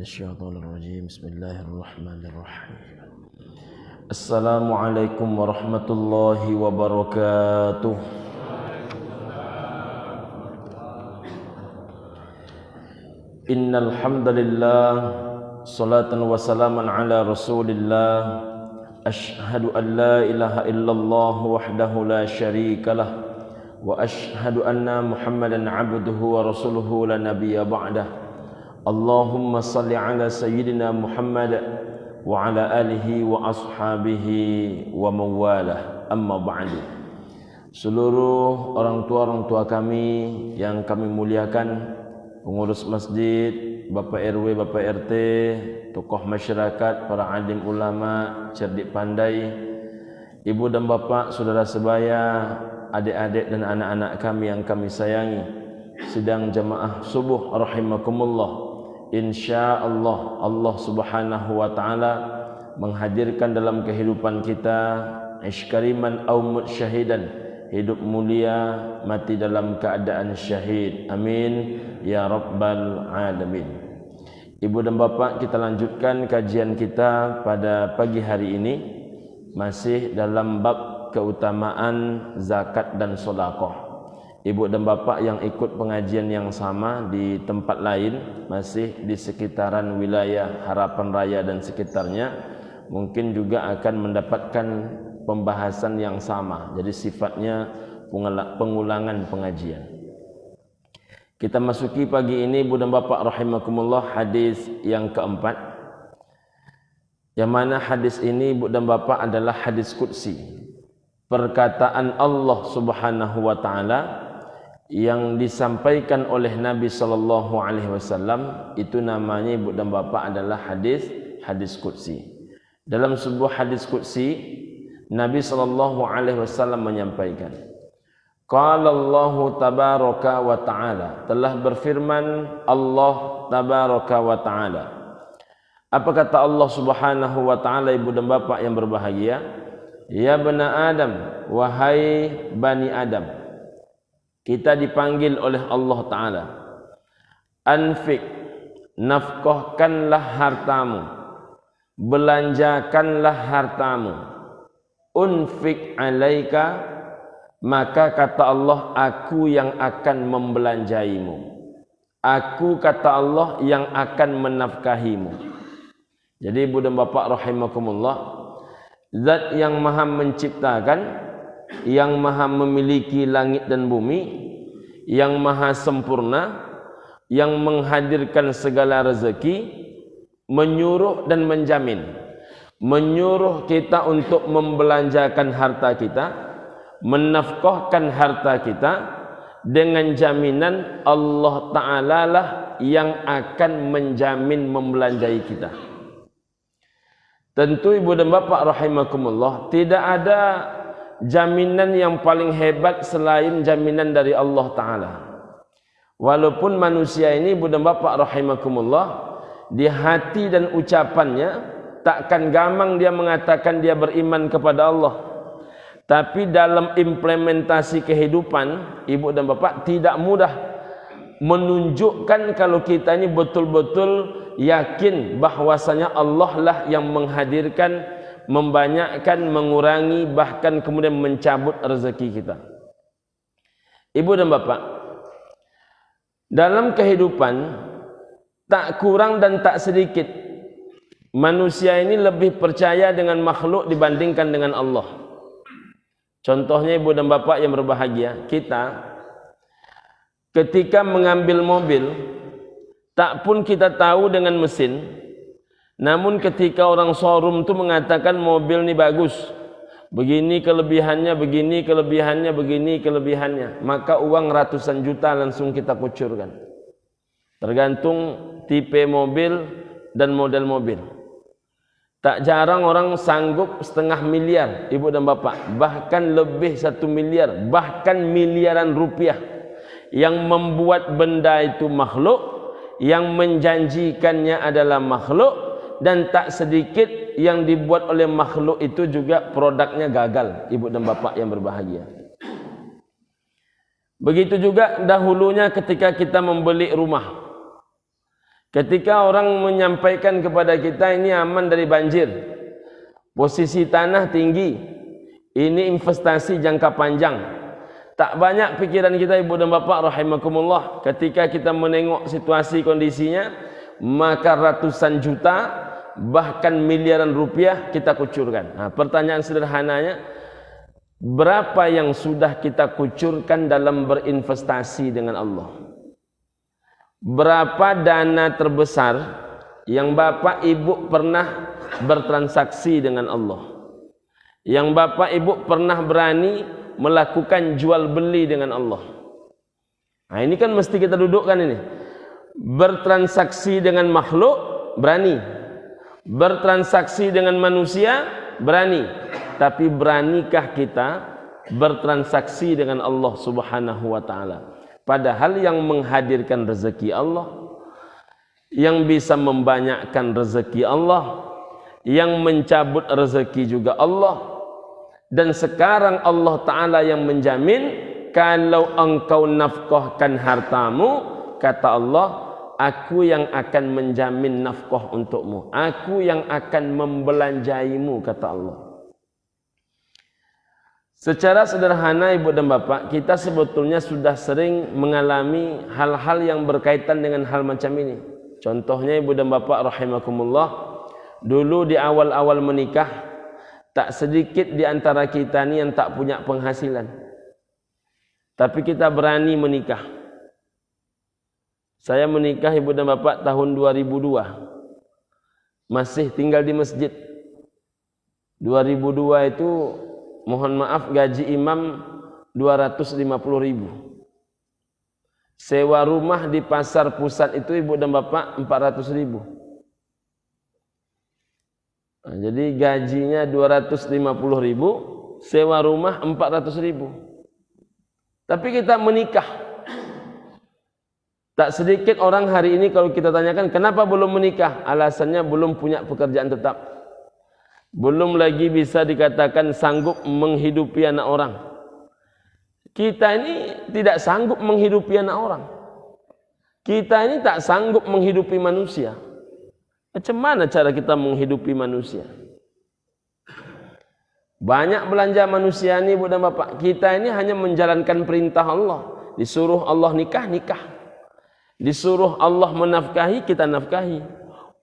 الشيطان الرجيم بسم الله الرحمن الرحيم السلام عليكم ورحمة الله وبركاته إن الحمد لله صلاة وسلاما على رسول الله أشهد أن لا إله إلا الله وحده لا شريك له وأشهد أن محمدا عبده ورسوله لا نبي بعده اللهم صل على سيدنا محمد وعلى آله وأصحابه ومن والاه أما بعد. Seluruh orang tua kami yang kami muliakan, pengurus masjid, Bapak RW, Bapak RT, tokoh masyarakat, para alim ulama, cerdik pandai, ibu dan bapak, saudara sebaya, adik-adik dan anak-anak kami yang kami sayangi, sidang jamaah subuh rahimakumullah. InsyaAllah Allah subhanahu wa ta'ala menghadirkan dalam kehidupan kita ishkariman au mut syahidan, hidup mulia, mati dalam keadaan syahid. Amin ya rabbal alamin. Ibu dan bapak, kita lanjutkan kajian kita pada pagi hari ini, masih dalam bab keutamaan zakat dan sedekah. Ibu dan bapak yang ikut pengajian yang sama di tempat lain, masih di sekitaran wilayah Harapan Raya dan sekitarnya, mungkin juga akan mendapatkan pembahasan yang sama. Jadi sifatnya pengulangan pengajian. Kita masuki pagi ini, ibu dan bapak rahimakumullah, hadis yang keempat, yang mana hadis ini, ibu dan bapak, adalah hadis qudsi, perkataan Allah subhanahu wa ta'ala yang disampaikan oleh Nabi sallallahu alaihi wasallam. Itu namanya, ibu dan bapak, adalah hadis qudsi. Dalam sebuah hadis qudsi, Nabi sallallahu alaihi wasallam menyampaikan, qala Allah tabaraka wa ta'ala, telah berfirman Allah tabaraka wa ta'ala. Apa kata Allah subhanahu wa ta'ala, ibu dan bapak yang berbahagia? Ya bani Adam, wahai bani Adam, kita dipanggil oleh Allah Ta'ala, anfik, nafkahkanlah hartamu, belanjakanlah hartamu, unfik alaika, maka kata Allah, aku yang akan membelanjaimu, aku kata Allah yang akan menafkahimu. Jadi ibu dan bapak rahimakumullah, zat yang maha menciptakan, yang maha memiliki langit dan bumi, yang maha sempurna, yang menghadirkan segala rezeki, menyuruh dan menjamin, menyuruh kita untuk membelanjakan harta kita, menafkahkan harta kita, dengan jaminan Allah Ta'ala lah yang akan menjamin membelanjai kita. Tentu ibu dan bapak rahimakumullah, tidak ada jaminan yang paling hebat selain jaminan dari Allah Ta'ala. Walaupun manusia ini, ibu dan bapak rahimakumullah, di hati dan ucapannya takkan gampang dia mengatakan dia beriman kepada Allah, tapi dalam implementasi kehidupan, ibu dan bapak, tidak mudah menunjukkan kalau kita ini betul-betul yakin bahwasanya Allah lah yang menghadirkan, membanyakkan, mengurangi, bahkan kemudian mencabut rezeki kita. Ibu dan bapak, dalam kehidupan tak kurang dan tak sedikit manusia ini lebih percaya dengan makhluk dibandingkan dengan Allah. Contohnya ibu dan bapak yang berbahagia, kita ketika mengambil mobil, tak pun kita tahu dengan mesin, namun ketika orang showroom itu mengatakan mobil ini bagus, begini kelebihannya, begini kelebihannya, begini kelebihannya, maka uang ratusan juta langsung kita kucurkan. Tergantung tipe mobil dan model mobil. Tak jarang orang sanggup 500 miliar, ibu dan bapak, bahkan lebih 1 miliar, bahkan miliaran rupiah, yang membuat benda itu makhluk, yang menjanjikannya adalah makhluk, dan tak sedikit yang dibuat oleh makhluk itu juga produknya gagal, ibu dan bapak yang berbahagia. Begitu juga dahulunya ketika kita membeli rumah, Ketika orang menyampaikan kepada kita ini aman dari banjir, posisi tanah tinggi, ini investasi jangka panjang, tak banyak pikiran kita ibu dan bapak rahimakumullah ketika kita menengok situasi kondisinya, maka ratusan juta bahkan miliaran rupiah kita kucurkan. Nah, pertanyaan sederhananya, berapa yang sudah kita kucurkan dalam berinvestasi dengan Allah? Berapa dana terbesar yang bapak ibu pernah bertransaksi dengan Allah? Yang bapak ibu pernah berani melakukan jual beli dengan Allah? Nah, ini kan mesti kita dudukkan ini. Bertransaksi dengan makhluk berani, bertransaksi dengan manusia berani, tapi beranikah kita bertransaksi dengan Allah Subhanahu wa taala? Padahal yang menghadirkan rezeki Allah, yang bisa membanyakkan rezeki Allah, yang mencabut rezeki juga Allah. Dan sekarang Allah Ta'ala yang menjamin, kalau engkau nafkahkan hartamu, kata Allah, aku yang akan menjamin nafkah untukmu, aku yang akan membelanjaimu, kata Allah. Secara sederhana ibu dan bapak, kita sebetulnya sudah sering mengalami hal-hal yang berkaitan dengan hal macam ini. Contohnya ibu dan bapak rahimakumullah, dulu di awal-awal menikah, tak sedikit di antara kita ini yang tak punya penghasilan, tapi kita berani menikah. Saya menikah ibu dan bapak tahun 2002, masih tinggal di masjid. 2002 itu mohon maaf gaji imam 250.000. Sewa rumah di pasar pusat itu ibu dan bapak 400.000. Nah, jadi gajinya 250.000, sewa rumah 400.000. Tapi kita menikah. Tak sedikit orang hari ini kalau kita tanyakan kenapa belum menikah, alasannya belum punya pekerjaan tetap. Belum lagi bisa dikatakan sanggup menghidupi anak orang. Kita ini tidak sanggup menghidupi anak orang. Kita ini tak sanggup menghidupi manusia. Macam mana cara kita menghidupi manusia? Banyak belanja manusia ini ibu dan bapak. Kita ini hanya menjalankan perintah Allah. Disuruh Allah nikah, nikah. Disuruh Allah menafkahi, kita nafkahi.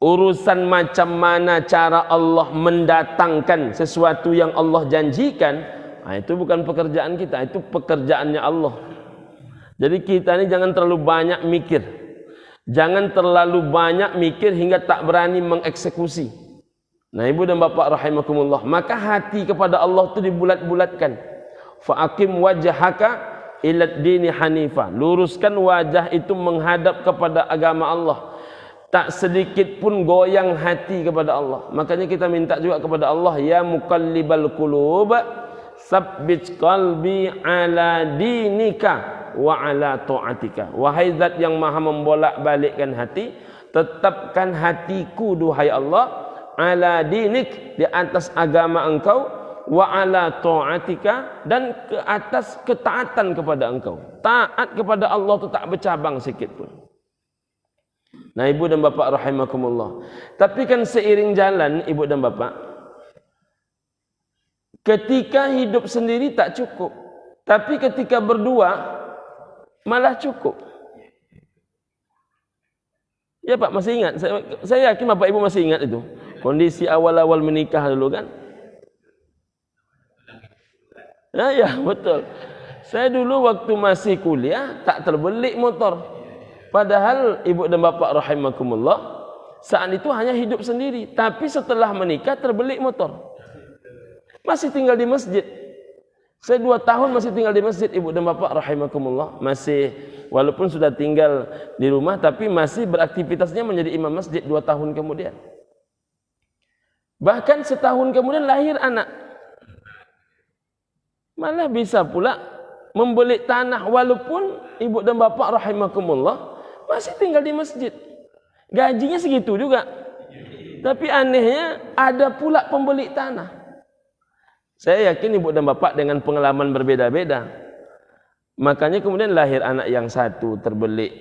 Urusan macam mana cara Allah mendatangkan sesuatu yang Allah janjikan, nah itu bukan pekerjaan kita, itu pekerjaannya Allah. Jadi kita ini jangan terlalu banyak mikir. Jangan terlalu banyak mikir hingga tak berani mengeksekusi. Nah ibu dan bapak rahimakumullah, maka hati kepada Allah itu dibulat-bulatkan. Fa'aqim wajhaka ilad dini hanifa. Luruskan wajah itu menghadap kepada agama Allah. Tak sedikit pun goyang hati kepada Allah. Makanya kita minta juga kepada Allah, ya muqallibal qulub, sabbit qalbi ala dinika wa ala ta'atika. Wahai zat yang maha membolak-balikkan hati, tetapkan hatiku duhai Allah ala dinik, di atas agama engkau, wa ala ta'atika, dan ke atas ketaatan kepada engkau. Taat kepada Allah itu tak bercabang sikit pun. Nah ibu dan bapak rahimakumullah, tapi kan seiring jalan ibu dan bapak, ketika hidup sendiri tak cukup, tapi ketika berdua malah cukup. Ya pak, masih ingat? Saya yakin bapak ibu masih ingat itu kondisi awal-awal menikah dulu kan? Ya betul. Saya dulu waktu masih kuliah tak terbelik motor. Padahal ibu dan bapak rahimakumullah, saat itu hanya hidup sendiri. Tapi setelah menikah terbelik motor. Masih tinggal di masjid. Saya 2 tahun masih tinggal di masjid ibu dan bapak rahimakumullah. Masih, walaupun sudah tinggal di rumah, tapi masih beraktivitasnya menjadi imam masjid 2 tahun kemudian. Bahkan setahun kemudian lahir anak. Malah bisa pula membeli tanah, walaupun ibu dan bapak rahimakumullah masih tinggal di masjid. Gajinya segitu juga. Tapi anehnya ada pula pembeli tanah. Saya yakin ibu dan bapak dengan pengalaman berbeda-beda. Makanya kemudian lahir anak yang satu terbelik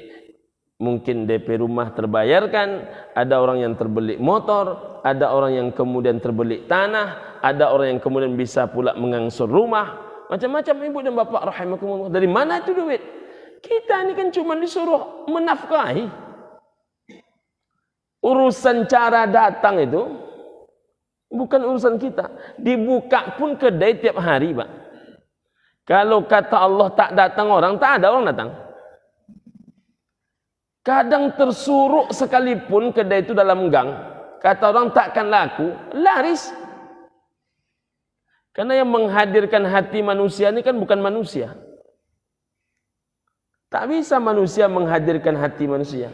mungkin DP rumah terbayarkan, ada orang yang terbelik motor, ada orang yang kemudian terbelik tanah, ada orang yang kemudian bisa pula mengangsur rumah, macam-macam ibu dan bapak rahimakumullah. Dari mana itu duit? Kita ini kan cuma disuruh menafkahi. Urusan cara datang itu bukan urusan kita. Dibuka pun kedai tiap hari, Pak. Kalau kata Allah tak datang orang, tak ada orang datang. Kadang tersuruh sekalipun kedai itu dalam gang, kata orang takkan laku, laris. Karena yang menghadirkan hati manusia ini kan bukan manusia. Tak bisa manusia menghadirkan hati manusia.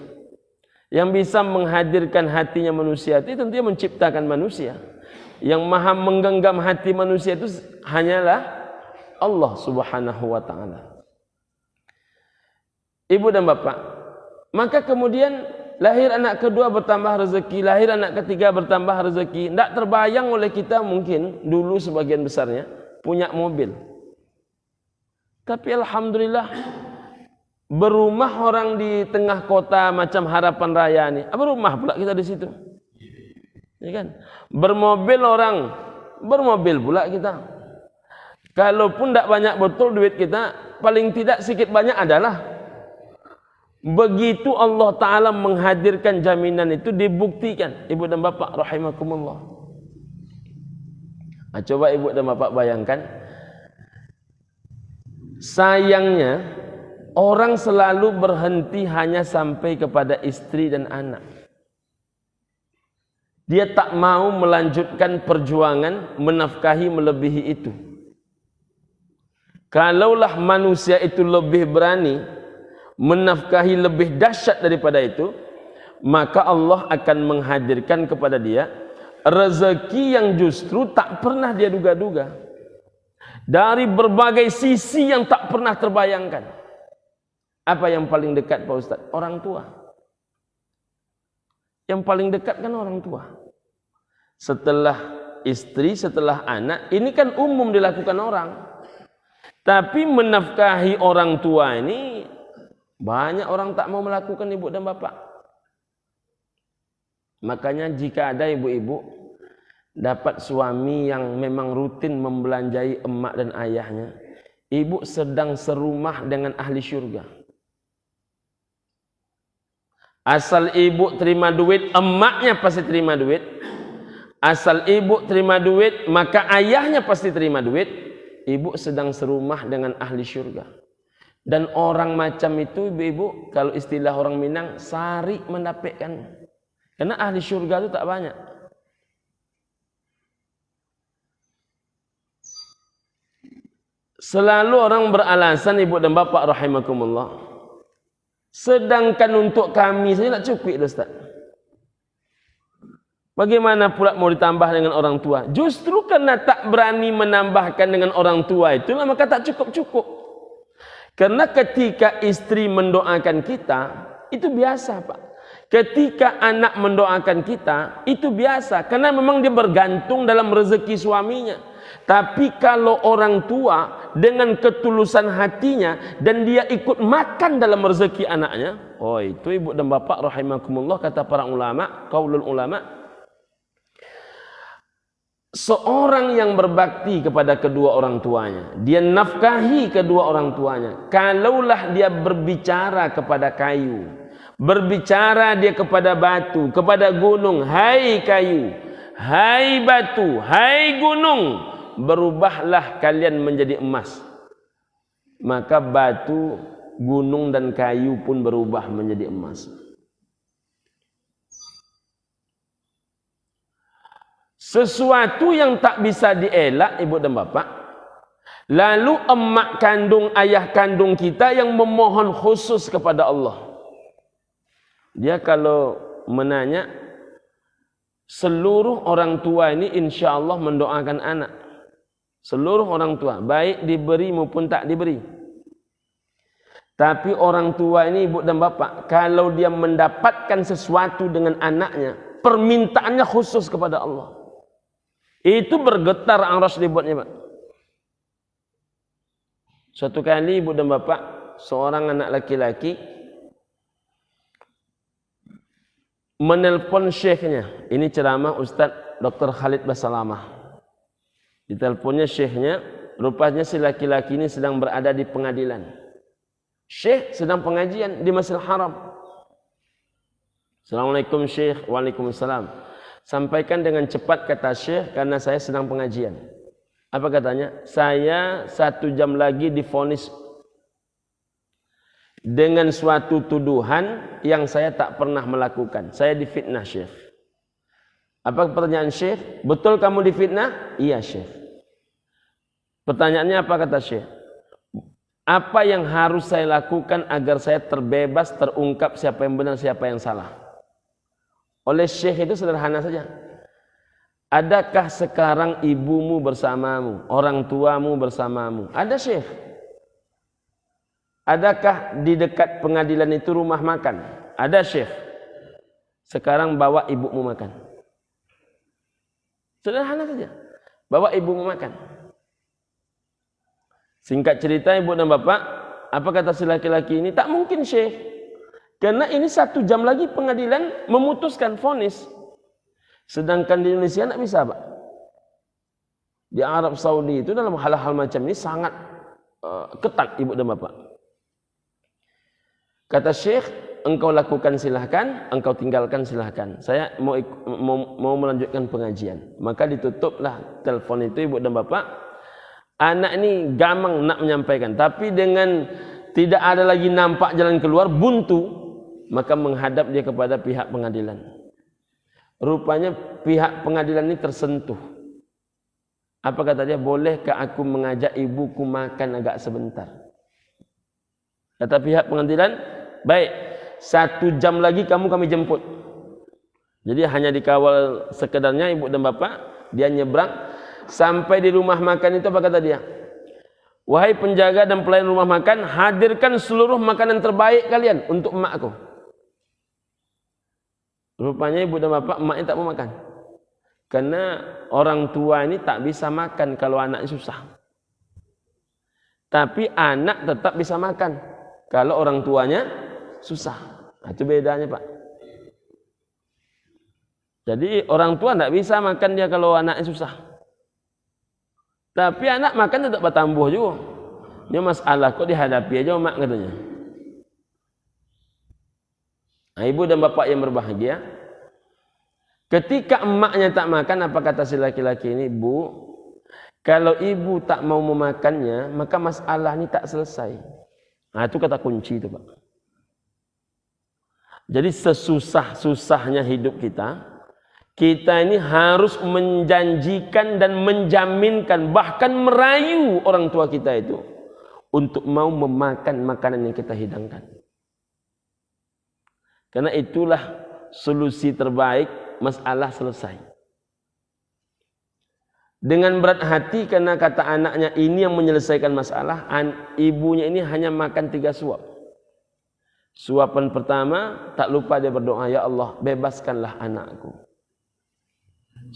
Yang bisa menghadirkan hatinya manusia itu tentunya menciptakan manusia. Yang maha menggenggam hati manusia itu hanyalah Allah Subhanahu wa ta'ala. Ibu dan bapak, maka kemudian lahir anak kedua bertambah rezeki, lahir anak ketiga bertambah rezeki. Tidak terbayang oleh kita mungkin dulu sebagian besarnya punya mobil. Tapi alhamdulillah berumah orang di tengah kota macam Harapan Raya ini. Berumah pula kita di situ. Ya kan? Bermobil orang, bermobil pula kita. Kalaupun tidak banyak betul duit kita, paling tidak sedikit banyak adalah. Begitu Allah Ta'ala menghadirkan jaminan itu dibuktikan. Ibu dan bapak rahimakumullah. Nah, coba ibu dan bapak bayangkan. Sayangnya orang selalu berhenti hanya sampai kepada istri dan anak. Dia tak mau melanjutkan perjuangan menafkahi melebihi itu. Kalaulah manusia itu lebih berani menafkahi lebih dahsyat daripada itu, maka Allah akan menghadirkan kepada dia rezeki yang justru tak pernah dia duga-duga, dari berbagai sisi yang tak pernah terbayangkan. Apa yang paling dekat Pak Ustaz? Orang tua. Yang paling dekat kan orang tua. Setelah istri, setelah anak, ini kan umum dilakukan orang. Tapi menafkahi orang tua ini banyak orang tak mau melakukan, ibu dan bapak. Makanya jika ada ibu-ibu dapat suami yang memang rutin membelanjai emak dan ayahnya, ibu sedang serumah dengan ahli syurga. Asal ibu terima duit, emaknya pasti terima duit. Asal ibu terima duit, maka ayahnya pasti terima duit. Ibu sedang serumah dengan ahli syurga. Dan orang macam itu ibu-ibu, kalau istilah orang Minang, sari mendapatkan. Karena ahli syurga itu tak banyak. Selalu orang beralasan ibu dan bapak rahimakumullah, sedangkan untuk kami saya tak cukup, Ustaz. Bagaimana pula mau ditambah dengan orang tua? Justru karena tak berani menambahkan dengan orang tua itulah maka tak cukup-cukup. Karena ketika istri mendoakan kita, itu biasa, Pak. Ketika anak mendoakan kita, itu biasa. Karena memang dia bergantung dalam rezeki suaminya. Tapi kalau orang tua dengan ketulusan hatinya dan dia ikut makan dalam rezeki anaknya, oh itu ibu dan bapak rahimakumullah, kata para ulama, qaulul ulama, seorang yang berbakti kepada kedua orang tuanya, dia nafkahi kedua orang tuanya, kalaulah dia berbicara kepada kayu, berbicara dia kepada batu, kepada gunung, hai kayu, hai batu, hai gunung, berubahlah kalian menjadi emas. Maka batu, gunung dan kayu pun berubah menjadi emas. Sesuatu yang tak bisa dielak ibu dan bapak. Lalu emak kandung, ayah kandung kita yang memohon khusus kepada Allah. Dia kalau menanya, seluruh orang tua ini insya Allah mendoakan anak. Seluruh orang tua, baik diberi maupun tak diberi. Tapi orang tua ini ibu dan bapak, kalau dia mendapatkan sesuatu dengan anaknya, permintaannya khusus kepada Allah. Itu bergetar arsy dibuatnya, Pak. Suatu kali ibu dan bapak, seorang anak laki-laki menelpon syekhnya. Ini ceramah Ustadz Dr. Khalid Basalamah. Diteleponnya syekhnya, rupanya si laki-laki ini sedang berada di pengadilan. Syekh sedang pengajian di Masjidil Haram. Assalamualaikum Syekh. Waalaikumsalam. Sampaikan dengan cepat kata Syekh karena saya sedang pengajian. Apa katanya? Saya 1 jam lagi divonis dengan suatu tuduhan yang saya tak pernah melakukan. Saya difitnah Syekh. Apa pertanyaan Syekh? Betul kamu difitnah? Iya Syekh. Pertanyaannya apa kata Syekh? Apa yang harus saya lakukan agar saya terbebas, terungkap siapa yang benar, siapa yang salah? Oleh Syekh itu sederhana saja. Adakah sekarang ibumu bersamamu, orang tuamu bersamamu? Ada Syekh. Adakah di dekat pengadilan itu rumah makan? Ada Syekh. Sekarang bawa ibumu makan. Sederhana saja. Bawa ibumu makan. Singkat cerita ibu dan bapak, apa kata si laki-laki ini? Tak mungkin Syekh. Karena ini 1 jam lagi pengadilan memutuskan vonis. Sedangkan di Indonesia tak bisa Pak. Di Arab Saudi itu dalam hal-hal macam ini sangat ketat ibu dan bapak. Kata Syekh, engkau lakukan silahkan, engkau tinggalkan silahkan. Saya mau melanjutkan pengajian. Maka ditutuplah telepon itu ibu dan bapak. Anak ini gamang nak menyampaikan, tapi dengan tidak ada lagi nampak jalan keluar, buntu, maka menghadap dia kepada pihak pengadilan. Rupanya pihak pengadilan ini tersentuh. Apa kata dia? Bolehkah aku mengajak ibuku makan agak sebentar? Kata pihak pengadilan, baik, 1 jam lagi kami jemput. Jadi hanya dikawal sekedarnya ibu dan bapak, dia nyebrang. Sampai di rumah makan itu apa kata dia? Wahai penjaga dan pelayan rumah makan, hadirkan seluruh makanan terbaik kalian untuk emakku. Rupanya ibu dan bapak emaknya tak mau makan. Karena orang tua ini tak bisa makan kalau anaknya susah. Tapi anak tetap bisa makan kalau orang tuanya susah. Nah, itu bedanya Pak. Jadi orang tua tak bisa makan dia kalau anaknya susah. Tapi anak makan tetap bertambuh juga. Ini masalah kok dihadapi aja mak katanya. Nah, ibu dan bapak yang berbahagia, ketika emaknya tak makan, apa kata si laki-laki ini? Bu, kalau ibu tak mau memakannya, maka masalah ini tak selesai. Nah, itu kata kunci itu Pak. Jadi sesusah-susahnya hidup kita ini harus menjanjikan dan menjaminkan, bahkan merayu orang tua kita itu untuk mau memakan makanan yang kita hidangkan. Karena itulah solusi terbaik, masalah selesai. Dengan berat hati karena kata anaknya ini yang menyelesaikan masalah, ibunya ini hanya makan 3 suap. Suapan pertama, tak lupa dia berdoa, ya Allah bebaskanlah anakku.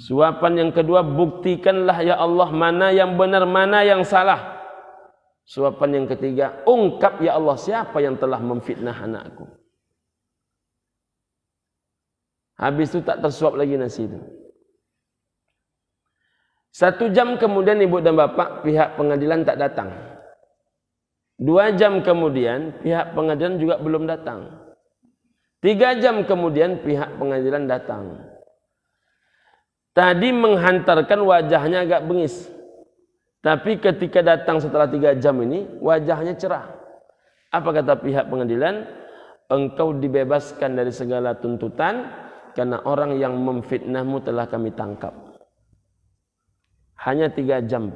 Suapan yang kedua, buktikanlah ya Allah mana yang benar, mana yang salah. Suapan yang ketiga, ungkap ya Allah siapa yang telah memfitnah anakku. Habis itu tak tersuap lagi nasi itu. 1 jam kemudian ibu dan bapak pihak pengadilan tak datang. 2 jam kemudian pihak pengadilan juga belum datang. 3 jam kemudian pihak pengadilan datang. Tadi menghantarkan wajahnya agak bengis. Tapi ketika datang setelah 3 jam ini, wajahnya cerah. Apa kata pihak pengadilan? Engkau dibebaskan dari segala tuntutan, karena orang yang memfitnahmu telah kami tangkap. Hanya 3 jam.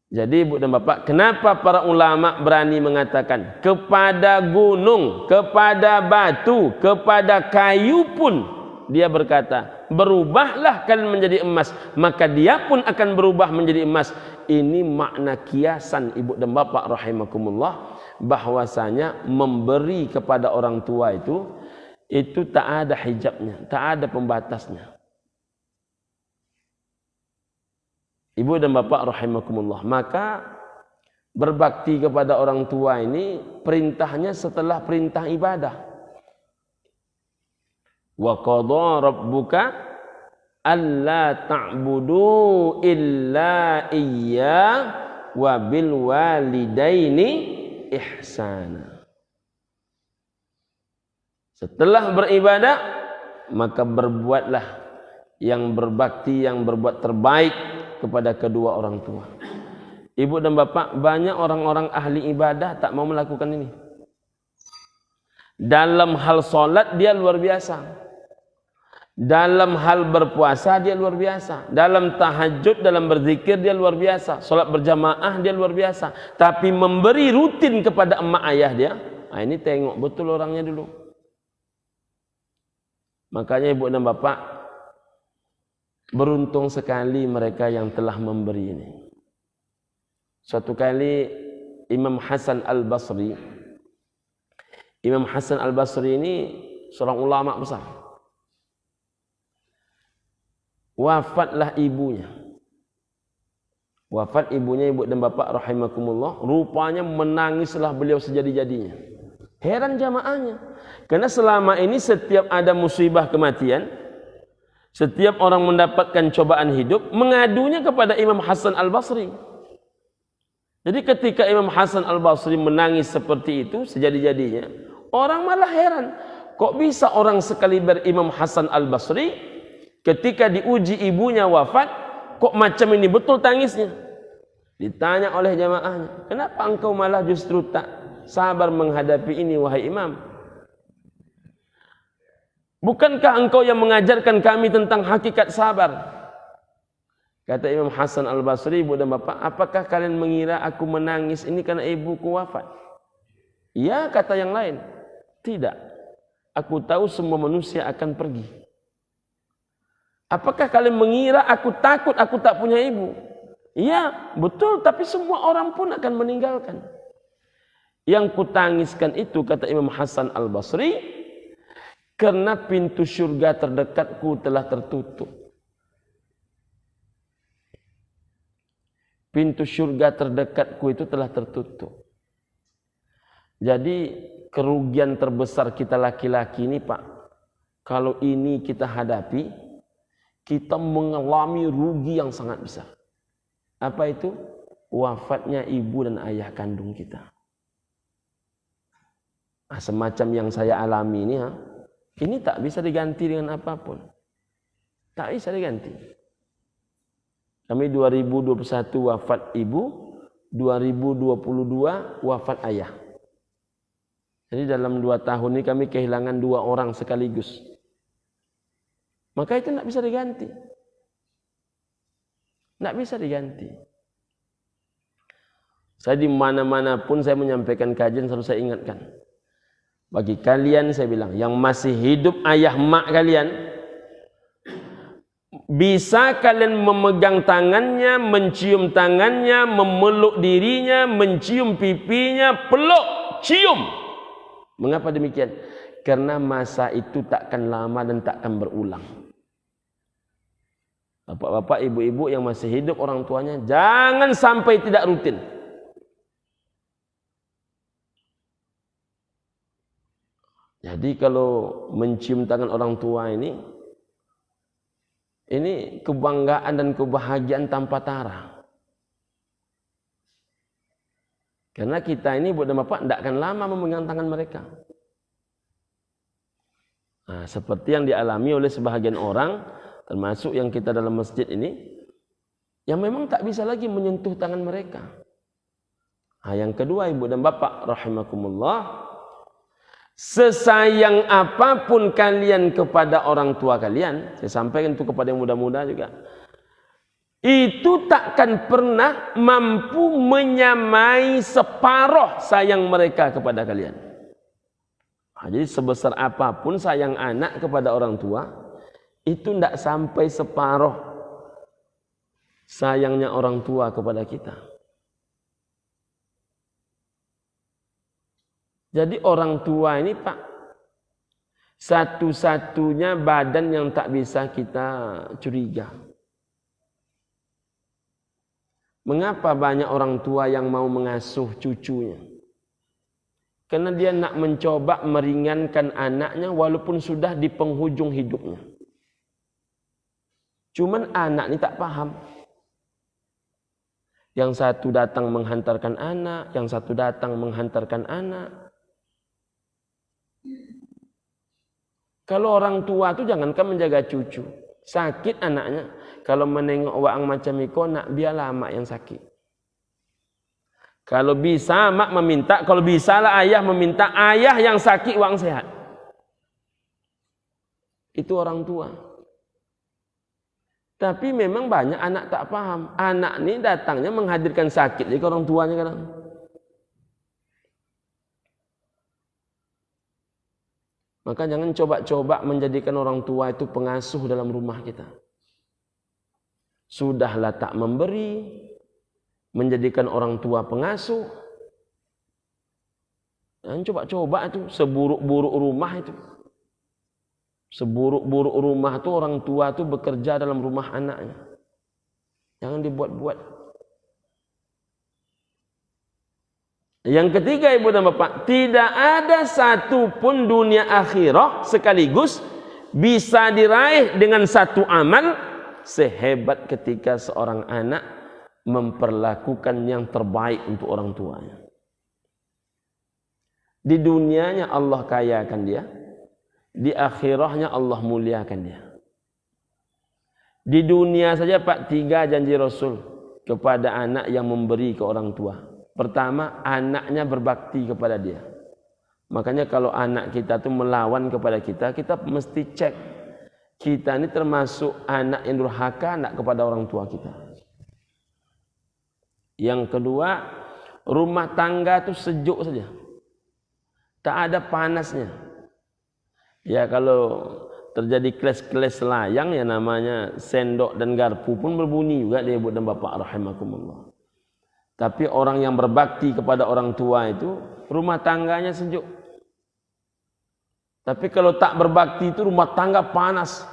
Jadi ibu dan bapak, kenapa para ulama berani mengatakan kepada gunung, kepada batu, kepada kayu pun dia berkata, berubahlah kalian menjadi emas, maka dia pun akan berubah menjadi emas. Ini makna kiasan ibu dan bapak rahimakumullah, bahwasanya memberi kepada orang tua itu tak ada hijabnya, tak ada pembatasnya. Ibu dan bapak rahimakumullah, maka berbakti kepada orang tua ini perintahnya setelah perintah ibadah. Wa qadha rabbuka alla ta'budu illa iyya wa bil walidaini ihsana. Setelah beribadah, maka berbuatlah yang berbakti, yang berbuat terbaik kepada kedua orang tua. Ibu dan bapak, banyak orang-orang ahli ibadah tak mau melakukan ini. Dalam hal solat dia luar biasa. Dalam hal berpuasa dia luar biasa. Dalam tahajud, dalam berzikir dia luar biasa. Solat berjamaah dia luar biasa. Tapi memberi rutin kepada emak ayah dia, ini tengok betul orangnya dulu. Makanya ibu dan bapak, beruntung sekali mereka yang telah memberi ini. Suatu kali Imam Hasan Al-Basri ini seorang ulama besar. Wafatlah ibunya. Wafat ibunya, ibu dan bapak rahimakumullah. Rupanya menangislah beliau sejadi-jadinya. Heran jamaahnya. Karena selama ini setiap ada musibah kematian, setiap orang mendapatkan cobaan hidup, mengadunya kepada Imam Hasan Al-Basri. Jadi ketika Imam Hasan Al-Basri menangis seperti itu sejadi-jadinya, orang malah heran. Kok bisa orang sekaliber Imam Hasan Al-Basri ketika diuji ibunya wafat, kok macam ini betul tangisnya? Ditanya oleh jamaahnya, kenapa engkau malah justru tak sabar menghadapi ini wahai imam? Bukankah engkau yang mengajarkan kami tentang hakikat sabar? Kata Imam Hasan Al-Basri, ibu dan bapak, apakah kalian mengira aku menangis ini karena ibuku wafat? Ya, kata yang lain. Tidak. Aku tahu semua manusia akan pergi. Apakah kalian mengira aku takut aku tak punya ibu? Ya, betul, tapi semua orang pun akan meninggalkan. Yang kutangiskan itu, kata Imam Hasan Al-Basri, karena pintu surga terdekatku telah tertutup. Pintu surga terdekatku itu telah tertutup. Jadi kerugian terbesar kita laki-laki ini, Pak, kalau ini kita hadapi, kita mengalami rugi yang sangat besar. Apa itu? Wafatnya ibu dan ayah kandung kita. Nah, semacam yang saya alami ini tak bisa diganti dengan apapun. Tak bisa diganti. Kami 2021 wafat ibu, 2022 wafat ayah. Jadi dalam 2 tahun ini kami kehilangan 2 orang sekaligus. Maka itu tidak bisa diganti. Tidak bisa diganti. Saya di mana-mana pun saya menyampaikan kajian selalu saya ingatkan. Bagi kalian saya bilang, yang masih hidup ayah mak kalian, bisa kalian memegang tangannya, mencium tangannya, memeluk dirinya, mencium pipinya, peluk, cium. Mengapa demikian? Karena masa itu takkan lama dan takkan berulang. Bapak-bapak, ibu-ibu yang masih hidup orang tuanya, jangan sampai tidak rutin. Jadi kalau mencium tangan orang tua ini kebanggaan dan kebahagiaan tanpa tara. Karena kita ini, ibu dan bapak, tidak akan lama memegang tangan mereka. Nah, seperti yang dialami oleh sebahagian orang, termasuk yang kita dalam masjid ini, yang memang tak bisa lagi menyentuh tangan mereka. Nah, yang kedua, ibu dan bapak rahimakumullah, sesayang apapun kalian kepada orang tua kalian, saya sampaikan itu kepada yang muda-muda juga, itu takkan pernah mampu menyamai separuh sayang mereka kepada kalian. Nah, jadi sebesar apapun sayang anak kepada orang tua, itu tidak sampai separuh sayangnya orang tua kepada kita. Jadi orang tua ini, Pak, satu-satunya badan yang tak bisa kita curiga. Mengapa banyak orang tua yang mau mengasuh cucunya? Karena dia nak mencoba meringankan anaknya walaupun sudah di penghujung hidupnya. Cuman anak ini tak paham. Yang satu datang menghantarkan anak, yang satu datang menghantarkan anak. Kalau orang tua tu jangankan menjaga cucu, sakit anaknya. Kalau menengok waang macam iko nak biarlah mak yang sakit. Kalau bisa mak meminta, kalau bisa lah ayah meminta, ayah yang sakit wang sehat. Itu orang tua. Tapi memang banyak anak tak paham. Anak ni datangnya menghadirkan sakit jadi ke orang tuanya kadang. Maka jangan coba-coba menjadikan orang tua itu pengasuh dalam rumah kita. Sudahlah tak memberi, menjadikan orang tua pengasuh. Dan coba-coba itu seburuk-buruk rumah itu. Seburuk-buruk rumah itu orang tua itu bekerja dalam rumah anaknya. Jangan dibuat-buat. Yang ketiga ibu dan bapak, tidak ada satu pun dunia akhirah sekaligus bisa diraih dengan satu amal sehebat ketika seorang anak memperlakukan yang terbaik untuk orang tuanya. Di dunianya Allah kayakan dia, di akhirahnya Allah muliakan dia. Di dunia saja Pak, 3 janji Rasul kepada anak yang memberi ke orang tua. Pertama, anaknya berbakti kepada dia. Makanya kalau anak kita tu melawan kepada kita, kita mesti cek kita ini termasuk anak yang durhaka nak kepada orang tua kita. Yang kedua, rumah tangga itu sejuk saja. Tak ada panasnya. Ya kalau terjadi keles-keles layang ya namanya sendok dan garpu pun berbunyi juga dia ibu dan bapak rahimakumullah. Tapi orang yang berbakti kepada orang tua itu rumah tangganya sejuk. Tapi kalau tak berbakti itu rumah tangga panas.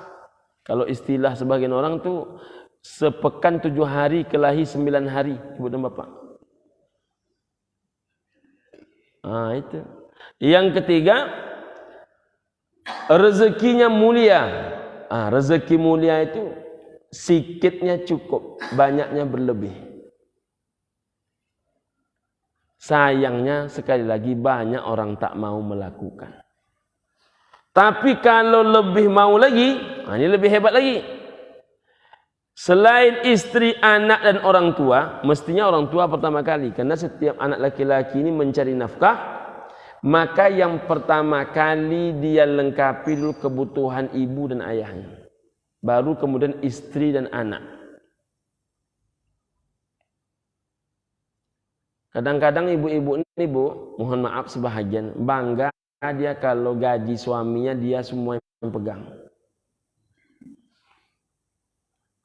Kalau istilah sebagian orang tu sepekan 7 hari kelahi 9 hari ibu dan bapak. Itu. Yang ketiga, rezekinya mulia. Rezeki mulia itu sikitnya cukup, banyaknya berlebih. Sayangnya sekali lagi banyak orang tak mau melakukan. Tapi kalau lebih mau lagi, ini lebih hebat lagi. Selain istri, anak dan orang tua, mestinya orang tua pertama kali. Karena setiap anak laki-laki ini mencari nafkah, maka yang pertama kali dia lengkapi dulu kebutuhan ibu dan ayahnya. Baru kemudian istri dan anak. Kadang-kadang ibu-ibu ini mohon maaf sebahagian, bangga dia kalau gaji suaminya dia semua yang pegang.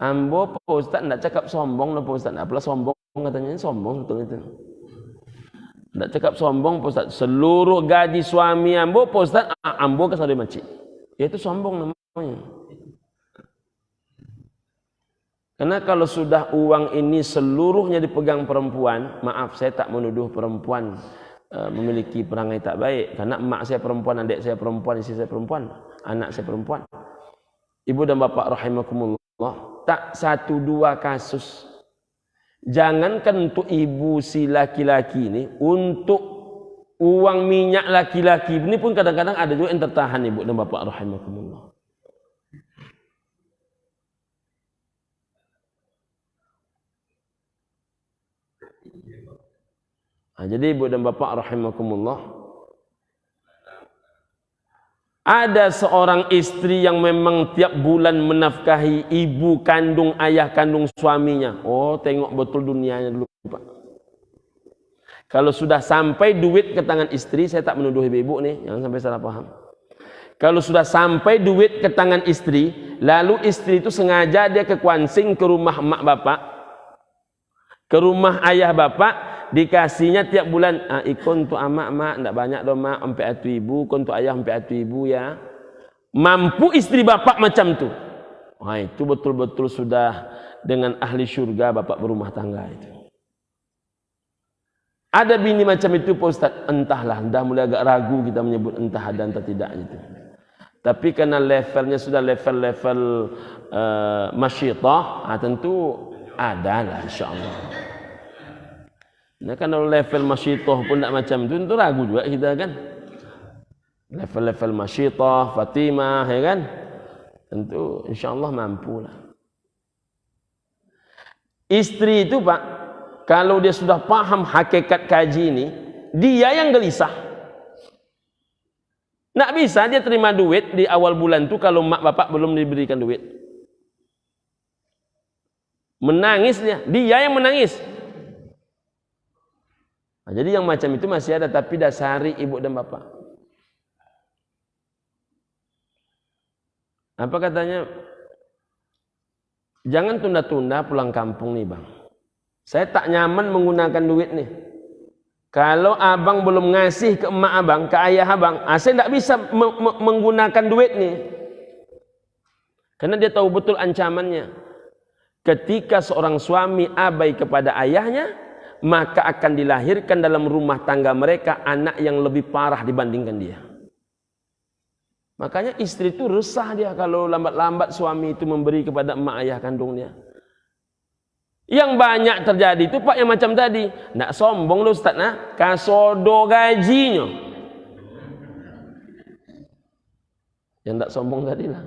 Ambo Pak Ustaz tidak cakap sombong Pak Ustaz, apalah sombong katanya, sombong betul itu. Tidak cakap sombong Pak Ustaz, seluruh gaji suami ambo Pak Ustaz, ambo ke saudara makcik. Itu sombong namanya. Karena kalau sudah uang ini seluruhnya dipegang perempuan, maaf saya tak menuduh perempuan memiliki perangai tak baik. Karena emak saya perempuan, adik saya perempuan, istri saya perempuan, anak saya perempuan. Ibu dan bapak rahimakumullah. Tak 1-2 kasus. Jangankan untuk ibu si laki-laki ini, untuk uang minyak laki-laki ini pun kadang-kadang ada juga yang tertahan ibu dan bapak rahimakumullah. Jadi ibu dan bapak rahimakumullah, ada seorang istri yang memang tiap bulan menafkahi ibu kandung, ayah kandung suaminya. Oh, tengok betul dunianya dulu, Pak. Kalau sudah sampai duit ke tangan istri, saya tak menuduh ibu-ibu nih, jangan sampai salah paham. Kalau sudah sampai duit ke tangan istri, lalu istri itu sengaja dia ke Kuansing, ke rumah emak bapak, ke rumah ayah bapak, dikasihnya tiap bulan, ikon untuk amak ndak banyak dong mak, sampai atu ibu, ikon untuk ayah sampai atu ibu ya. Mampu istri bapak macam tu. Itu betul-betul sudah dengan ahli syurga bapak berumah tangga itu. Ada bini macam itu Pak Ustaz. Entahlah, dah mulai agak ragu kita menyebut entah ada entah tidak itu. Tapi karena levelnya sudah level masyitah, tentu ada lah insyaAllah. Nah, kalau level masyitah pun tak macam itu, tentu ragu juga kita kan. Level-level masyitah, Fatimah, ya kan? Tentu insyaAllah mampu lah. Istri itu Pak, kalau dia sudah paham hakikat kaji ini, dia yang gelisah. Nak bisa dia terima duit di awal bulan tu kalau mak bapak belum diberikan duit. Menangis dia yang menangis. Nah, jadi yang macam itu masih ada, tapi dasari ibu dan bapak. Apa katanya? Jangan tunda-tunda pulang kampung nih bang. Saya tak nyaman menggunakan duit nih. Kalau abang belum ngasih ke emak abang, ke ayah abang, saya tidak bisa menggunakan duit nih. Karena dia tahu betul ancamannya. Ketika seorang suami abai kepada ayahnya, maka akan dilahirkan dalam rumah tangga mereka anak yang lebih parah dibandingkan dia. Makanya istri itu resah dia kalau lambat-lambat suami itu memberi kepada emak ayah kandungnya. Yang banyak terjadi itu Pak yang macam tadi. Nak sombong lu Ustaz nah, kasodo gajinya. Yang tak sombong tadi lah.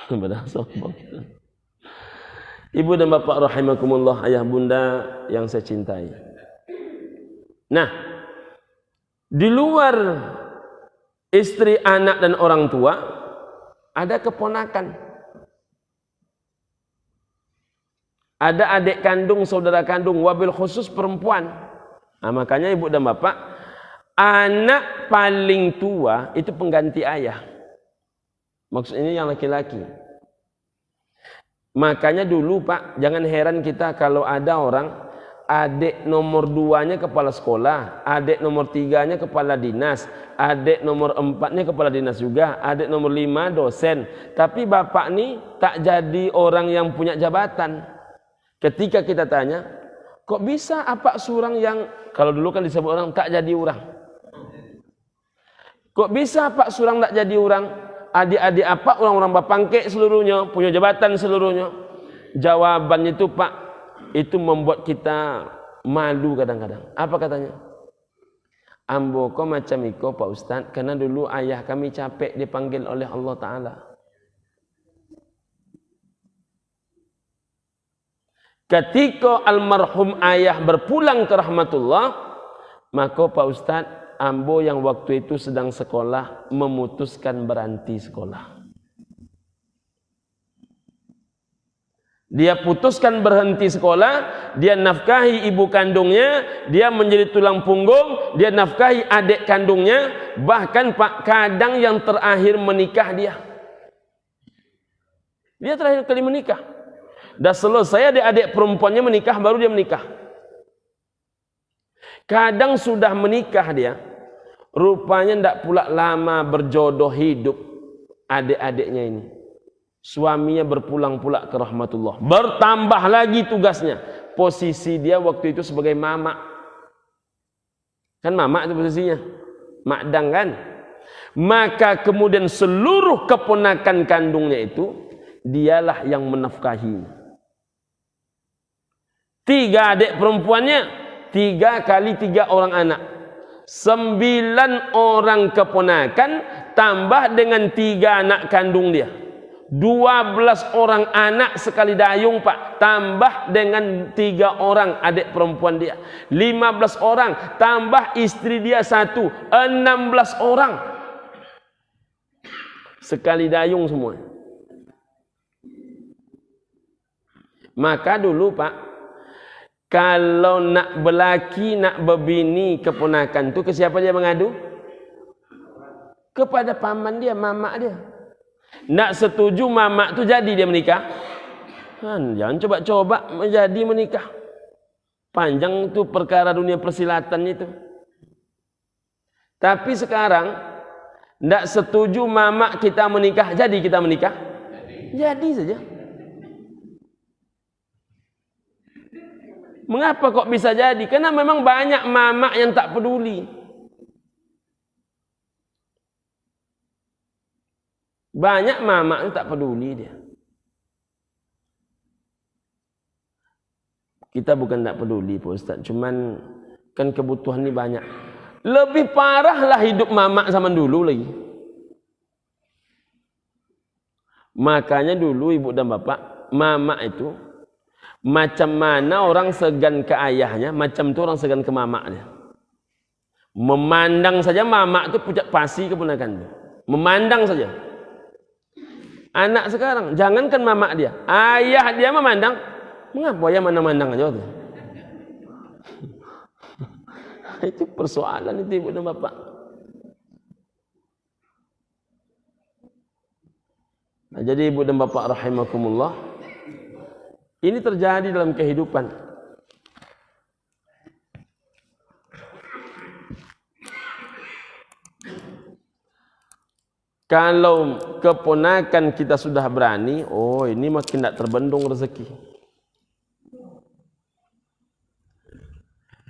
Benar sombong. Ibu dan bapak rahimakumullah, ayah bunda yang saya cintai. Nah, di luar istri, anak dan orang tua, ada keponakan, ada adik kandung, saudara kandung, wabil khusus perempuan. Nah, makanya ibu dan bapak, anak paling tua itu pengganti ayah. Maksudnya yang laki-laki. Makanya dulu Pak, jangan heran kita kalau ada orang adik nomor 2-nya kepala sekolah, adik nomor 3-nya kepala dinas, adik nomor 4-nya kepala dinas juga, adik nomor 5 dosen. Tapi bapak ni tak jadi orang yang punya jabatan. Ketika kita tanya, kok bisa apa surang yang, kalau dulu kan disebut orang tak jadi orang. Kok bisa Pak surang tak jadi orang? Adik-adik apa orang-orang bapangkek seluruhnya, punya jabatan seluruhnya. Jawabannya itu Pak, itu membuat kita malu kadang-kadang. Apa katanya? Ambo kok macam iko Pak Ustaz, karena dulu ayah kami capek dipanggil oleh Allah Ta'ala. Ketika almarhum ayah berpulang ke rahmatullah, maka Pak Ustaz, ambo yang waktu itu sedang sekolah memutuskan berhenti sekolah. Dia putuskan berhenti sekolah, dia nafkahi ibu kandungnya, dia menjadi tulang punggung, dia nafkahi adik kandungnya, bahkan Pak kadang yang terakhir menikah dia. Dia terakhir kali menikah. Dah selesai adik-adik perempuannya menikah, baru dia menikah. Kadang sudah menikah dia, rupanya tidak pula lama berjodoh hidup adik-adiknya ini. Suaminya berpulang pula ke rahmatullah. Bertambah lagi tugasnya. Posisi dia waktu itu sebagai mamak. Kan mamak itu posisinya. Makdang kan. Maka kemudian seluruh keponakan kandungnya itu, dialah yang menafkahi. 3 adik perempuannya, 3 kali 3 orang anak. 9 orang keponakan, tambah dengan 3 anak kandung dia. 12 orang anak sekali dayung Pak, tambah dengan 3 orang adik perempuan dia. 15 orang, tambah istri dia 1, 16 orang. Sekali dayung semua. Maka dulu Pak, kalau nak berlaki, nak berbini keponakan tu, ke siapa dia mengadu? Kepada paman dia, mamak dia. Nak setuju mamak tu jadi dia menikah? Jangan coba-coba menjadi menikah. Panjang tu perkara dunia persilatan itu. Tapi sekarang nak setuju mamak kita menikah, jadi kita menikah? Jadi saja. Mengapa kok bisa jadi? Karena memang banyak mamak yang tak peduli. Banyak mamak yang tak peduli dia. Kita bukan tak peduli Pak Ustaz, cuman kan kebutuhan ini banyak. Lebih parahlah hidup mamak zaman dulu lagi. Makanya dulu ibu dan bapak, mamak itu macam mana orang segan ke ayahnya, macam tu orang segan ke mamaknya. Memandang saja mamak itu pucat pasi keponakan itu. Memandang saja. Anak sekarang, jangankan mamak dia, ayah dia memandang. Mengapa ayah mandang-mandang aja tu? Itu persoalan itu ibu dan bapak. Nah, jadi ibu dan bapak rahimakumullah, ini terjadi dalam kehidupan. Kalau keponakan kita sudah berani, oh ini makin tidak terbendung rezeki.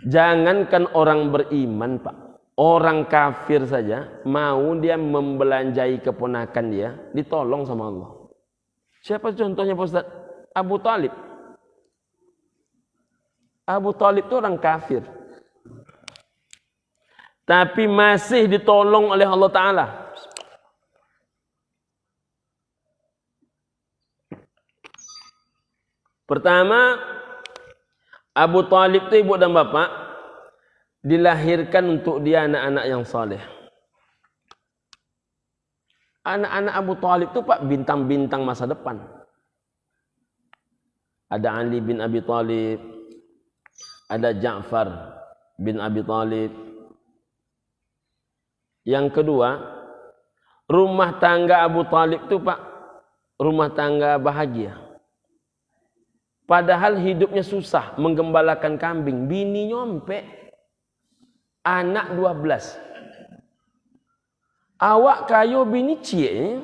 Jangankan orang beriman Pak, orang kafir saja mau dia membelanjai keponakan dia, ditolong sama Allah. Siapa contohnya Pak Ustaz? Abu Talib. Abu Talib itu orang kafir, tapi masih ditolong oleh Allah Ta'ala. Pertama, Abu Talib itu ibu dan bapak dilahirkan untuk dia anak-anak yang saleh. Anak-anak Abu Talib itu Pak bintang-bintang masa depan. Ada Ali bin Abi Talib, ada Ja'far bin Abi Talib. Yang kedua, rumah tangga Abu Talib itu Pak rumah tangga bahagia. Padahal hidupnya susah, menggembalakan kambing, bini nyompe, anak 12. Awak kayo bini cie.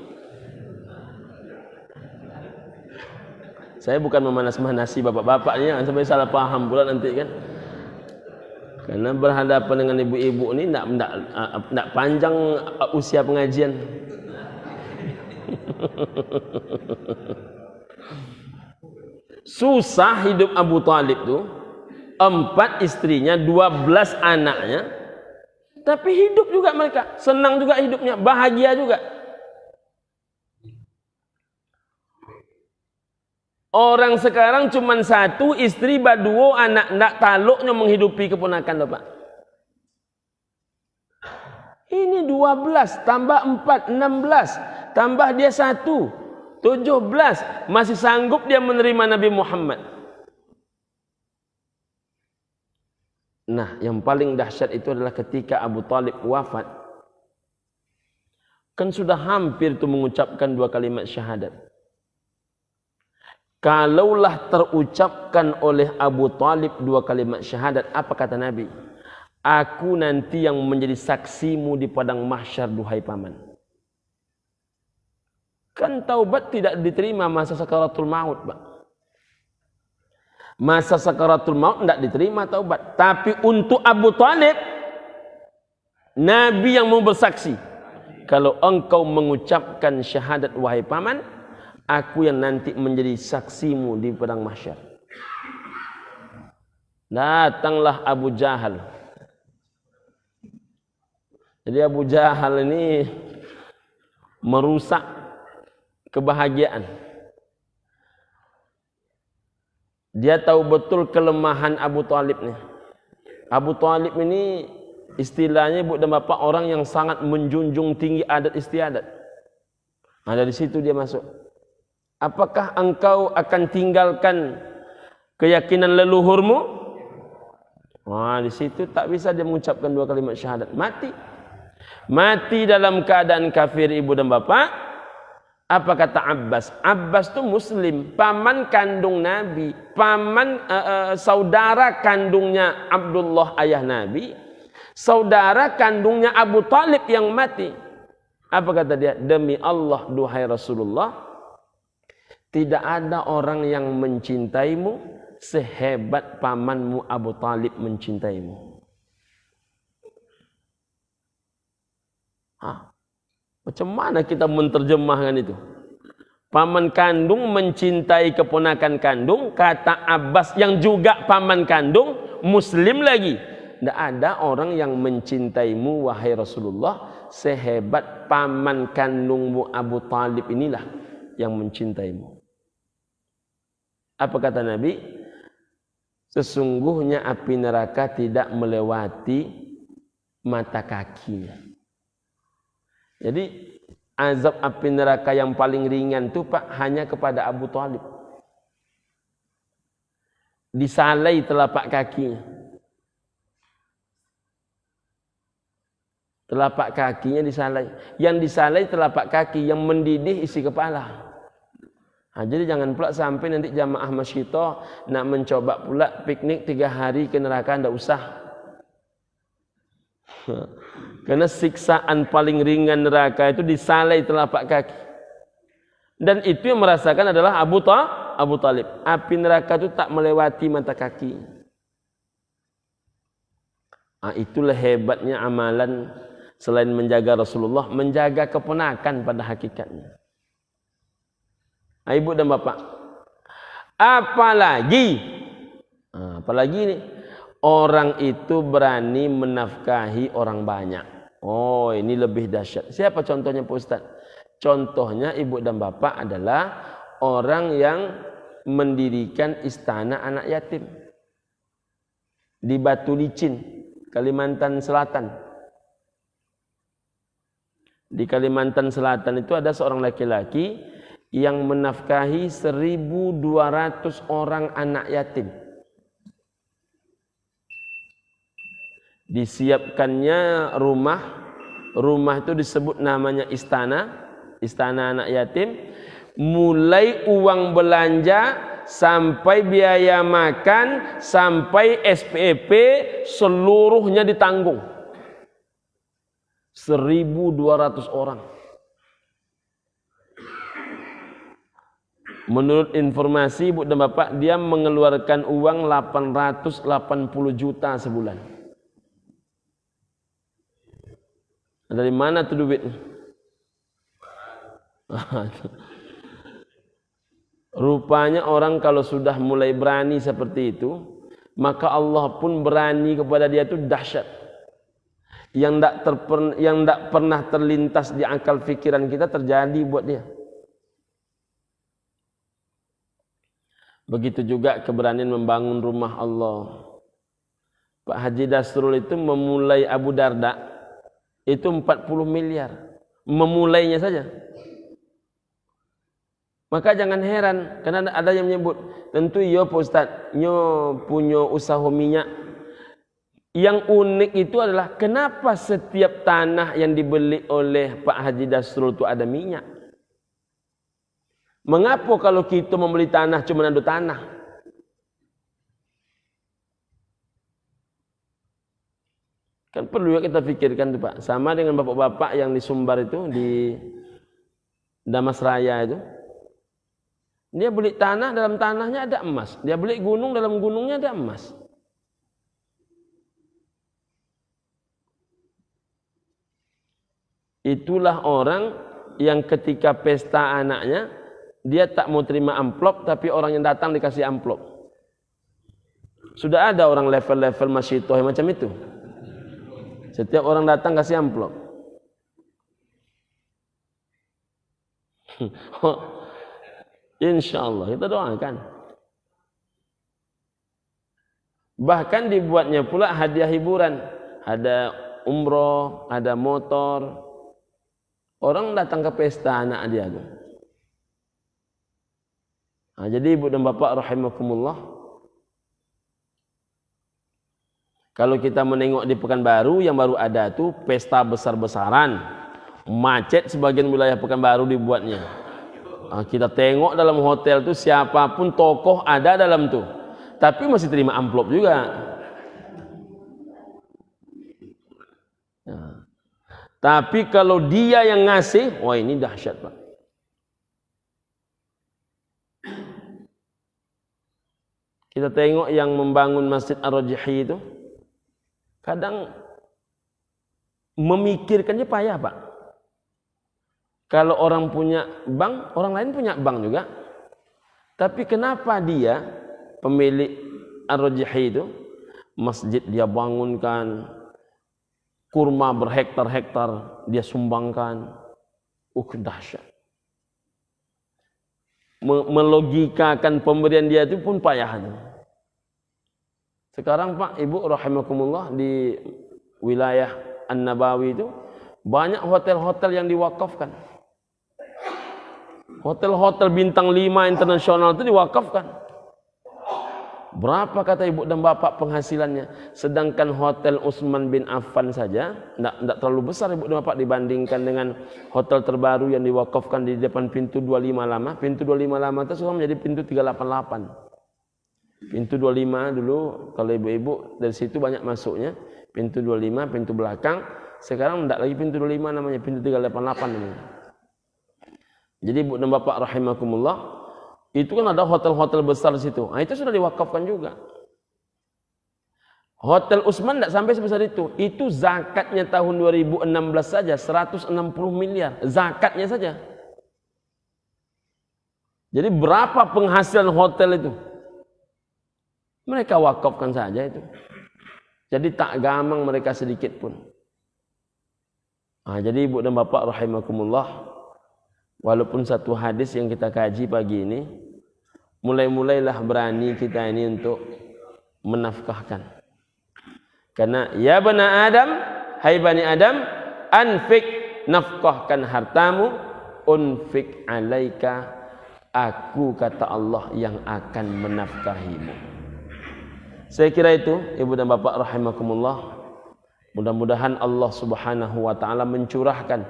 Saya bukan memanas-manasi bapak-bapak ini, jangan sampai salah paham pula nanti kan. Karena berhadapan dengan ibu-ibu ini tidak panjang usia pengajian. Susah hidup Abu Talib tuh, 4 istrinya, 12 anaknya, tapi hidup juga mereka, senang juga hidupnya, bahagia juga. Orang sekarang cuma 1 istri, 2 anak, ndak taluknya menghidupi keponakan Pak. Ini 12 tambah 4, 16, tambah dia 1. 17 masih sanggup dia menerima Nabi Muhammad. Nah, yang paling dahsyat itu adalah ketika Abu Talib wafat. Kan sudah hampir itu mengucapkan 2 kalimat syahadat. Kalaulah terucapkan oleh Abu Talib 2 kalimat syahadat, apa kata Nabi? Aku nanti yang menjadi saksimu di padang mahsyar, duhai paman. Kan taubat tidak diterima masa sakaratul maut, Pak. Masa sakaratul maut tidak diterima taubat. Tapi untuk Abu Talib, Nabi yang mau bersaksi. Kalau engkau mengucapkan syahadat wahai paman, aku yang nanti menjadi saksimu di padang mahsyar. Datanglah Abu Jahal. Jadi Abu Jahal ini merusak kebahagiaan. Dia tahu betul kelemahan Abu Talib nih. Abu Talib ini istilahnya ibu dan bapak orang yang sangat menjunjung tinggi adat istiadat. Nah, dari situ dia masuk. Apakah engkau akan tinggalkan keyakinan leluhurmu? Wah, di situ tak bisa dia mengucapkan 2 kalimat syahadat. Mati. Mati dalam keadaan kafir ibu dan bapak. Apa kata Abbas? Abbas itu muslim, paman kandung Nabi, paman saudara kandungnya Abdullah ayah Nabi, saudara kandungnya Abu Talib yang mati. Apa kata dia? Demi Allah duhai Rasulullah, tidak ada orang yang mencintaimu sehebat pamanmu Abu Talib mencintaimu. Macam mana kita menerjemahkan itu? Paman kandung mencintai keponakan kandung, kata Abbas yang juga paman kandung, muslim lagi. Tidak ada orang yang mencintaimu wahai Rasulullah sehebat paman kandungmu Abu Talib inilah yang mencintaimu. Apa kata Nabi? Sesungguhnya api neraka tidak melewati mata kakinya. Jadi azab api neraka yang paling ringan itu Pak hanya kepada Abu Talib. Disalai telapak kakinya. Telapak kakinya disalai. Yang disalai telapak kaki, yang mendidih isi kepala. Jadi jangan pula sampai nanti jamaah masyidah nak mencoba pula piknik 3 hari ke neraka, tidak usah. Karena siksaan paling ringan neraka itu disalai telapak kaki. Dan itu yang merasakan adalah Abu Talib. Api neraka itu tak melewati mata kaki. Itulah hebatnya amalan selain menjaga Rasulullah, menjaga keponakan pada hakikatnya. Ibu dan bapak, apalagi nih orang itu berani menafkahi orang banyak. Oh, ini lebih dahsyat. Siapa contohnya Pak Ustaz? Contohnya ibu dan bapak adalah orang yang mendirikan istana anak yatim di Batu Licin, Kalimantan Selatan. Di Kalimantan Selatan itu ada seorang laki-laki yang menafkahi 1.200 orang anak yatim. Disiapkannya rumah itu disebut namanya istana anak yatim. Mulai uang belanja sampai biaya makan sampai SPP seluruhnya ditanggung. 1.200 orang. Menurut informasi Ibu dan Bapak, dia mengeluarkan uang 880 juta sebulan. Dari mana tuh duit? Rupanya orang kalau sudah mulai berani seperti itu, maka Allah pun berani kepada dia itu dahsyat. Yang tidak pernah terlintas di akal fikiran kita terjadi buat dia. Begitu juga keberanian membangun rumah Allah. Pak Haji Dasrul itu memulai Abu Darda itu 40 miliar. Memulainya saja. Maka jangan heran, karena ada yang menyebut, tentu ya Pak Ustaz, nyo punya usaha minyak. Yang unik itu adalah kenapa setiap tanah yang dibeli oleh Pak Haji Dasrul itu ada minyak? Mengapa kalau kita membeli tanah cuma ada tanah? Kan perlu ya kita pikirkan tuh Pak. Sama dengan bapak-bapak yang di Sumbar itu, di Damas Raya itu. Dia beli tanah, dalam tanahnya ada emas. Dia beli gunung, dalam gunungnya ada emas. Itulah orang yang ketika pesta anaknya, dia tak mau terima amplop, tapi orang yang datang dikasih amplop. Sudah ada orang level-level masyitoh macam itu. Setiap orang datang kasih amplop. Insya Allah kita doakan. Bahkan dibuatnya pula hadiah hiburan. Ada umroh, ada motor. Orang datang ke pesta anak dia tu. Jadi ibu dan bapak rahimakumullah, kalau kita menengok di Pekanbaru yang baru ada tu pesta besar-besaran, macet sebagian wilayah Pekanbaru dibuatnya. Kita tengok dalam hotel tu siapapun tokoh ada dalam tu, tapi masih terima amplop juga. Tapi kalau dia yang ngasih, wah ini dahsyat Pak. Kita tengok yang membangun Masjid Ar-Rajhi itu kadang memikirkannya payah, Pak. Kalau orang punya bank, orang lain punya bank juga. Tapi kenapa dia, pemilik Ar-Rajhi itu, masjid dia bangunkan, kurma berhektar-hektar dia sumbangkan. Dahsyat. Melogikakan pemberian dia itu pun payah. Sekarang Pak, Ibu rahimakumullah, di wilayah An-Nabawi itu banyak hotel-hotel yang diwakafkan. Hotel-hotel bintang 5 internasional itu diwakafkan. Berapa kata ibu dan bapak penghasilannya? Sedangkan hotel Utsman bin Affan saja tidak terlalu besar ibu dan bapak dibandingkan dengan hotel terbaru yang diwakafkan di depan pintu 25 Lama. Pintu 25 Lama itu sudah menjadi pintu 388. Pintu 25 dulu kalau ibu-ibu dari situ banyak masuknya. Pintu 25, pintu belakang. Sekarang tidak lagi pintu 25 namanya, pintu 388 namanya. Jadi ibu dan bapak rahimakumullah, itu kan ada hotel-hotel besar di situ. Nah, itu sudah diwakafkan juga. Hotel Utsman tidak sampai sebesar itu. Itu zakatnya tahun 2016 saja 160 miliar. Zakatnya saja. Jadi berapa penghasilan hotel itu? Mereka wakafkan saja itu. Jadi tak gamang mereka sedikit pun. Nah, jadi ibu dan bapak rahimakumullah, walaupun satu hadis yang kita kaji pagi ini, mulailah berani kita ini untuk menafkahkan. Karena ya bani Adam, hai bani Adam, anfik, nafkahkan hartamu, unfik alaika, aku kata Allah yang akan menafkahimu. Saya kira itu ibu dan bapak rahimakumullah. Mudah-mudahan Allah Subhanahu wa taala mencurahkan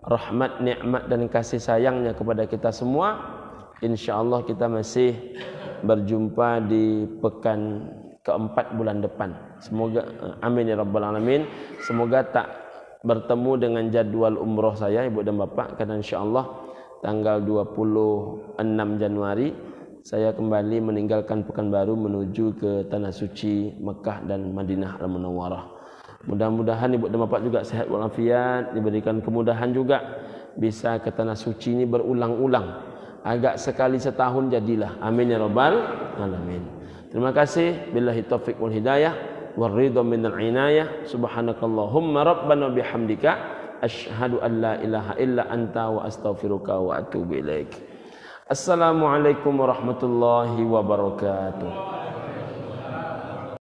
rahmat, nikmat dan kasih sayangnya kepada kita semua. Insyaallah kita masih berjumpa di pekan keempat bulan depan. Semoga amin ya rabbal alamin. Semoga tak bertemu dengan jadwal umroh saya ibu dan bapak, karena insyaallah tanggal 26 Januari saya kembali meninggalkan Pekanbaru menuju ke tanah suci Mekah dan Madinah Al-Munawwarah. Mudah-mudahan ibu dan bapak juga sehat walafiat, diberikan kemudahan juga bisa ke tanah suci ini berulang-ulang. Agak sekali setahun jadilah. Amin ya rabbal alamin. Terima kasih. Billahi taufiq wal hidayah wal ridha minal inayah. Subhanakallahumma rabbana bihamdika asyhadu an la ilaha illa anta wa astaghfiruka wa atubu ilaik. Assalamualaikum warahmatullahi wabarakatuh.